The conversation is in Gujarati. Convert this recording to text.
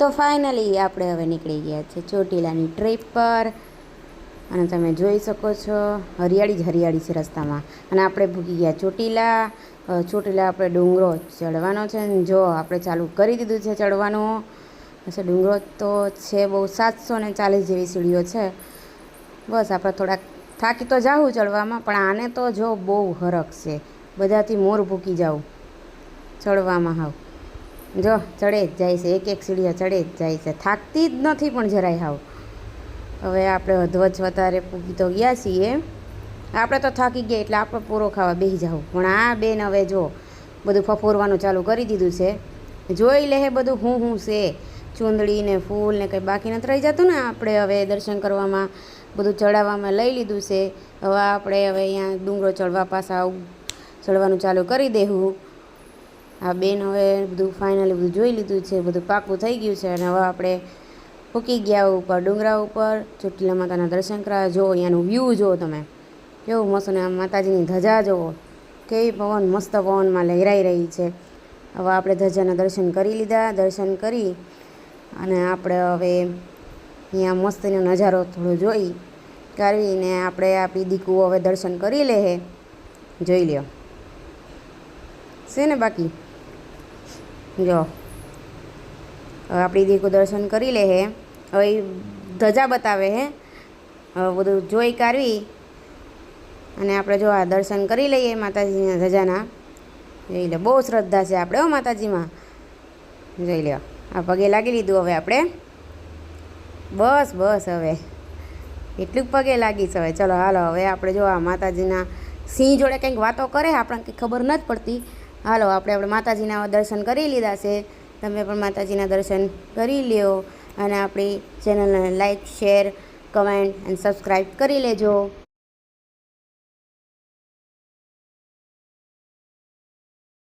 તો ફાઇનલી આપણે હવે નીકળી ગયા છે ચોટીલાની ટ્રીપ પર અને તમે જોઈ શકો છો હરિયાળી જ હરિયાળી છે રસ્તામાં અને આપણે ભૂગી ગયા ચોટીલા આપણે ડુંગરો ચડવાનો છે ને જો આપણે ચાલુ કરી દીધું છે ચડવાનું. પછી ડુંગરો તો છે બહુ 740 જેવી સીડીઓ છે. બસ આપણે થોડાક થાકી તો જાવું ચડવામાં, પણ આને તો જો બહુ હરખ છે, બધાથી મોર ભૂકી જાઉં ચડવામાં. હાવ જો ચડે જ જાય છે, એક એક સીડીઓ ચડે જ જાય છે, થાકતી જ નથી પણ જરાય હાવ. હવે આપણે અધવચ વધારે પૂગી તો ગયા છીએ, આપણે તો થાકી ગયા એટલે આપણે પૂરો ખાવા બેસી જાવ. પણ આ બેન હવે જો બધું ફફોરવાનું ચાલુ કરી દીધું છે, જોઈ લે બધું હું છે, ચૂંદડી ને ફૂલ ને કંઈ બાકી નથી રહી જતું ને. આપણે હવે દર્શન કરવામાં બધું ચડાવવામાં લઈ લીધું છે. હવે આપણે અહીંયા ડુંગરો ચડવાનું ચાલુ કરી દેવું. આ બેન હવે બધું ફાઇનલી બધું જોઈ લીધું છે, બધું પાકું થઈ ગયું છે અને હવે આપણે ફૂકી ગયા ઉપર ડુંગરા ઉપર ચોટીલા માતાના દર્શન કરવા. જો અહીંયાનું વ્યૂ જુઓ તમે, કેવું મસ્ત, ને આમ માતાજીની ધજા જુઓ કેવી પવન મસ્ત પવનમાં લહેરાઈ રહી છે. હવે આપણે ધજાના દર્શન કરી લીધા. દર્શન કરી અને આપણે હવે અહીંયા મસ્તનો નજારો થોડો જોઈ કરવીને આપણે આપણી દીકુ હવે દર્શન કરી લે. જોઈ લ્યો છે ને બાકી. જો હવે આપણી દીકુ દર્શન કરી લે. હવે ધજા બતાવે હવે બધું જોઈ કાઢવી અને આપણે જો આ દર્શન કરી લઈએ માતાજીના ધજાના. જોઈ લે, બહુ શ્રદ્ધા છે આપણે માતાજીમાં. જોઈ લ્યો, આ પગે લાગી લીધું. હવે આપણે બસ હવે એટલું જ પગે લાગીશ. હવે ચલો હાલો, હવે આપણે જો આ માતાજીના સિંહ જોડે કંઈક વાતો કરે, આપણને કંઈ ખબર નથી પડતી. હાલો, આપણે માતાજીના દર્શન કરી લીધા છે. તમે પણ માતાજીના દર્શન કરી લ્યો અને આપણી ચેનલને લાઈક, શેર, કમેન્ટ અને સબસ્ક્રાઈબ કરી લેજો.